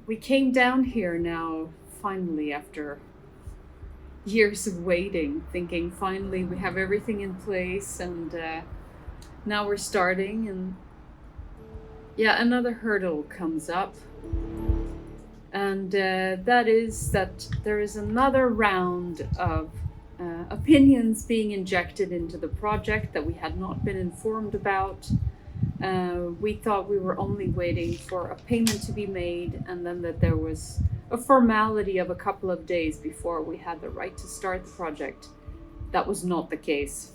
we came down here now, finally, after years of waiting, thinking finally we have everything in place, and now we're starting, and yeah, another hurdle comes up. And that is that there is another round of opinions being injected into the project that we had not been informed about. We thought we were only waiting for a payment to be made, and then that there was a formality of a couple of days before we had the right to start the project. That was not the case.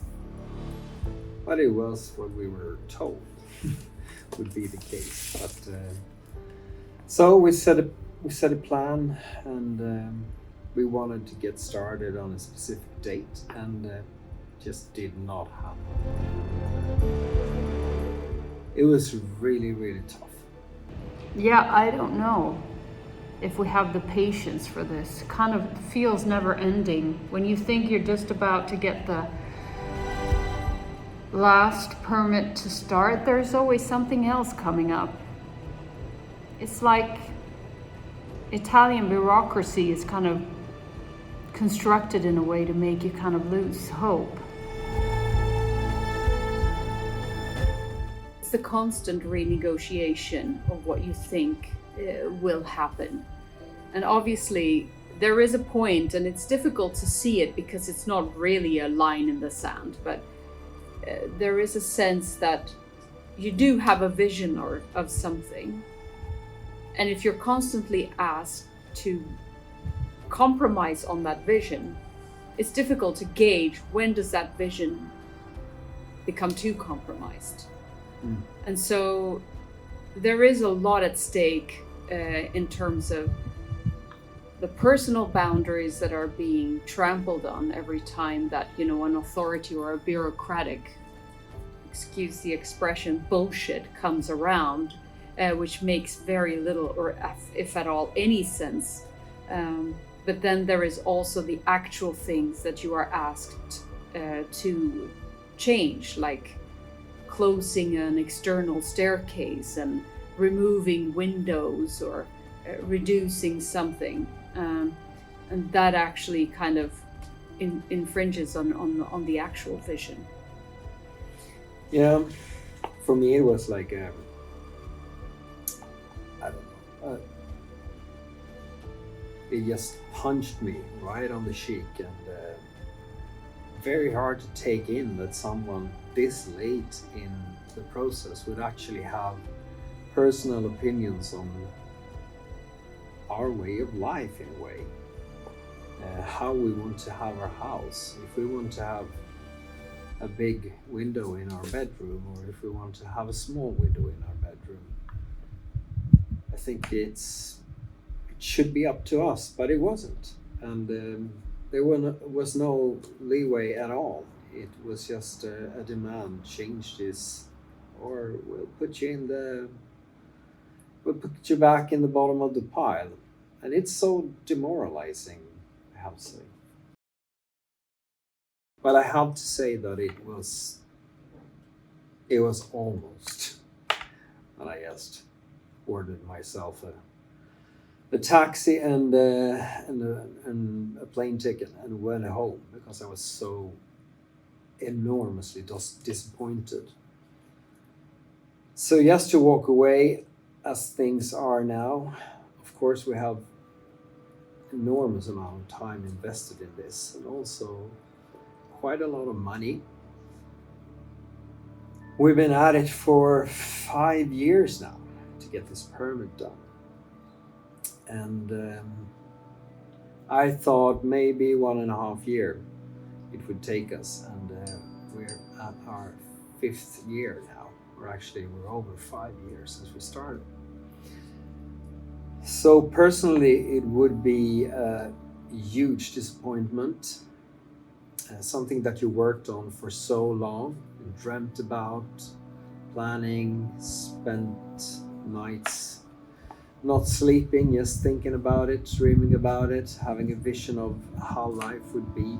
But it was what we were told would be the case. But so we set a plan, and we wanted to get started on a specific date, and just did not happen. It was really, really tough. Yeah, I don't know if we have the patience for this. Kind of feels never ending when you think you're just about to get the last permit to start. There's always something else coming up. It's like Italian bureaucracy is kind of constructed in a way to make you kind of lose hope. It's the constant renegotiation of what you think will happen. And obviously, there is a point, and it's difficult to see it because it's not really a line in the sand, but there is a sense that you do have a vision of something. And if you're constantly asked to compromise on that vision, it's difficult to gauge when does that vision become too compromised. And so there is a lot at stake in terms of the personal boundaries that are being trampled on every time that, an authority or a bureaucratic, excuse the expression, bullshit comes around, which makes very little or if at all any sense. But then there is also the actual things that you are asked to change, like closing an external staircase and removing windows or reducing something. And that actually kind of infringes on the actual vision. Yeah, for me it was like, I don't know, it just punched me right on the cheek, and very hard to take in that someone this late in the process would actually have personal opinions on our way of life, in a way. How we want to have our house, if we want to have a big window in our bedroom, or if we want to have a small window in our bedroom. I think it should be up to us, but it wasn't. And there was no leeway at all. It was just a demand: change this, or we'll put you back in the bottom of the pile. And it's so demoralizing, I have to say. But I have to say that it was almost, and I just ordered myself a taxi and a plane ticket and went home, because I was so enormously disappointed. So just to walk away as things are now, of course we have enormous amount of time invested in this, and also quite a lot of money. We've been at it for 5 years now to get this permit done. And I thought maybe 1.5 years it would take us, and we're at our 5th year now. We're over 5 years since we started. So personally, it would be a huge disappointment. Something that you worked on for so long, and dreamt about, planning, spent nights not sleeping, just thinking about it, dreaming about it, having a vision of how life would be.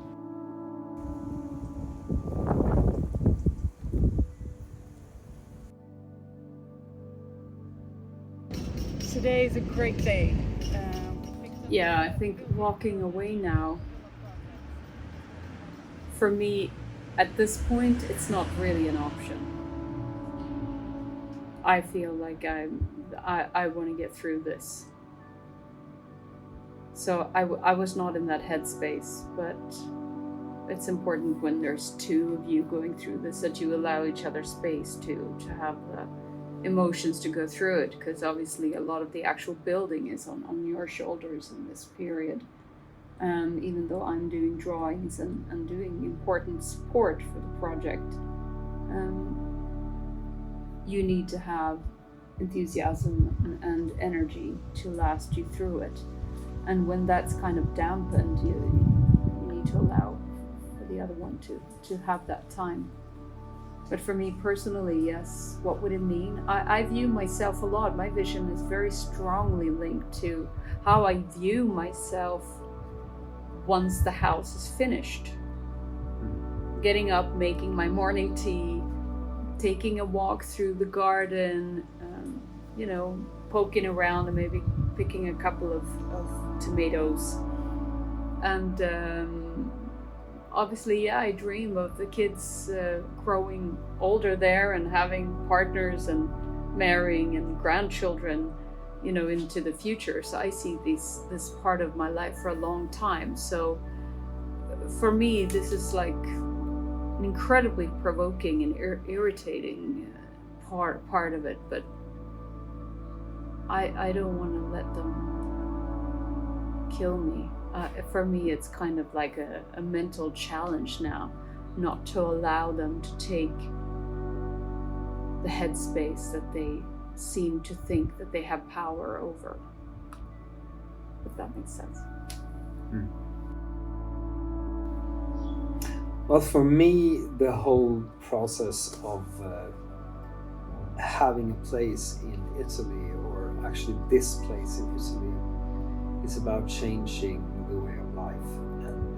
So today is a great day. Yeah, I think walking away now, for me, at this point, it's not really an option. I feel like I want to get through this. So I was not in that headspace, but it's important when there's two of you going through this that you allow each other space to have the emotions to go through it, because obviously a lot of the actual building is on your shoulders in this period. Even though I'm doing drawings and doing important support for the project, you need to have enthusiasm and energy to last you through it. And when that's kind of dampened, you need to allow for the other one to have that time. But for me personally, yes, what would it mean? I view myself a lot. My vision is very strongly linked to how I view myself once the house is finished. Getting up, making my morning tea, taking a walk through the garden, poking around and maybe picking a couple of tomatoes. And obviously, yeah, I dream of the kids growing older there and having partners and marrying and grandchildren, into the future. So I see this part of my life for a long time. So for me, this is like an incredibly provoking and irritating part of it, but I don't want to let them kill me. For me, it's kind of like a mental challenge now, not to allow them to take the headspace that they seem to think that they have power over. If that makes sense. Well, for me, the whole process of having a place in Italy, or actually this place in Italy, is about changing the way of life. And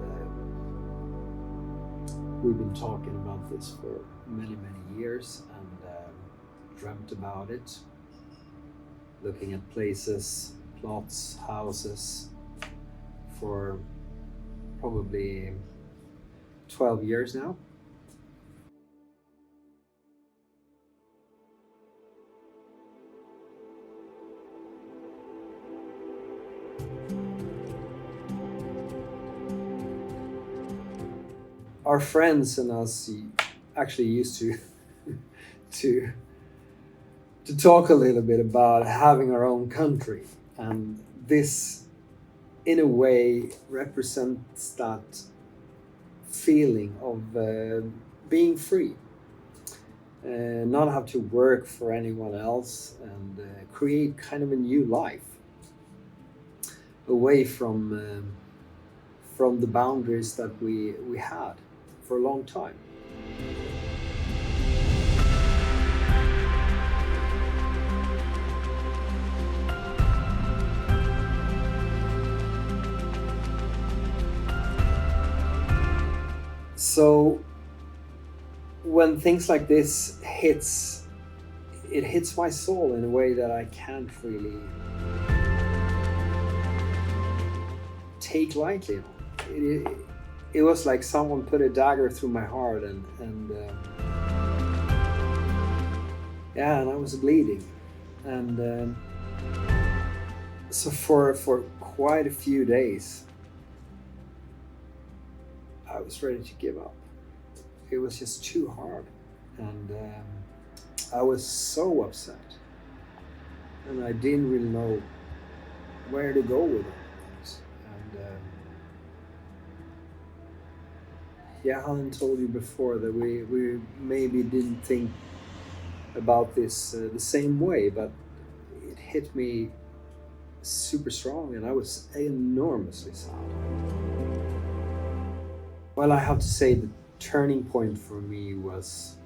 we've been talking about this for many, many years, and dreamt about it, looking at places, plots, houses for probably 12 years now. Our friends and us actually used to talk a little bit about having our own country, and this in a way represents that feeling of being free, not have to work for anyone else, and create kind of a new life away from the boundaries that we had for a long time. So when things like this it hits my soul in a way that I can't really take lightly. It was like someone put a dagger through my heart, and I was bleeding, and so for quite a few days I was ready to give up. It was just too hard, and I was so upset, and I didn't really know where to go with it. And Helen told you before that we maybe didn't think about this the same way, but it hit me super strong, and I was enormously sad. Well, I have to say the turning point for me was,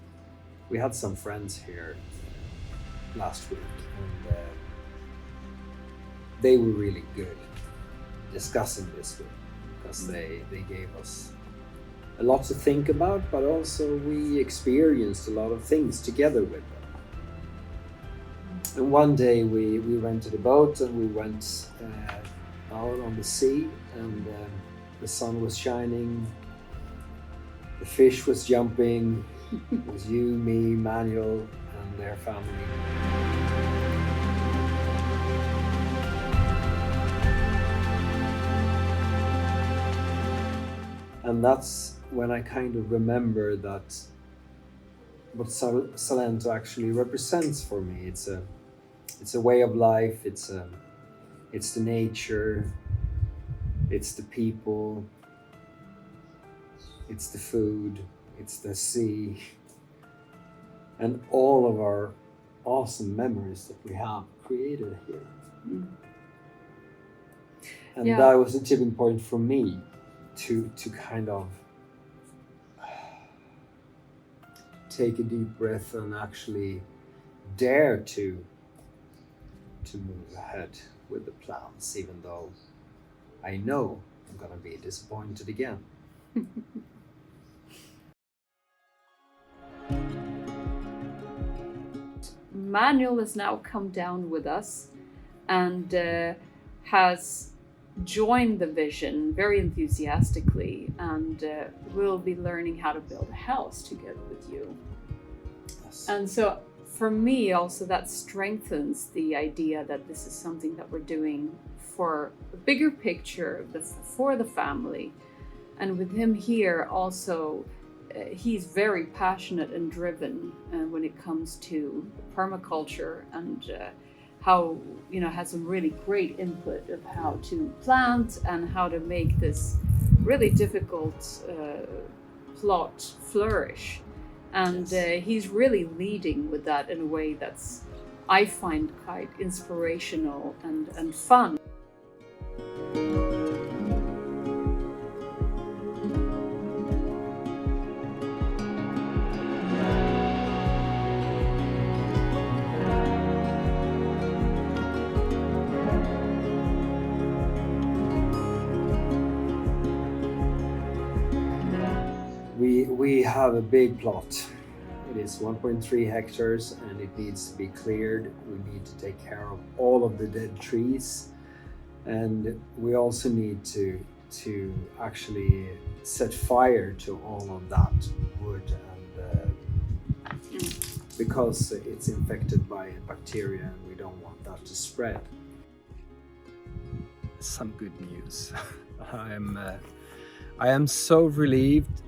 we had some friends here last week, and they were really good discussing this with me, because they gave us a lot to think about, but also we experienced a lot of things together with them. And one day we rented a boat and we went out on the sea, and the sun was shining, the fish was jumping. It was you, me, Manuel, and their family. And that's when I kind of remember that what Salento actually represents for me. It's a way of life. It's the nature. It's the people. It's the food. It's the sea. And all of our awesome memories that we have created here. Mm. And Yeah. that was a tipping point for me to kind of take a deep breath and actually dare to move ahead with the plans, even though I know I'm gonna be disappointed again. Manuel has now come down with us and has joined the vision very enthusiastically, and will be learning how to build a house together with you. Yes. And so for me also that strengthens the idea that this is something that we're doing for a bigger picture for the family. And with him here also, he's very passionate and driven when it comes to permaculture, and how, has some really great input of how to plant and how to make this really difficult plot flourish. And he's really leading with that in a way that's, I find, quite inspirational and fun. We have a big plot. It is 1.3 hectares and it needs to be cleared. We need to take care of all of the dead trees, and we also need to actually set fire to all of that wood, and because it's infected by bacteria and we don't want that to spread. Some good news. I am so relieved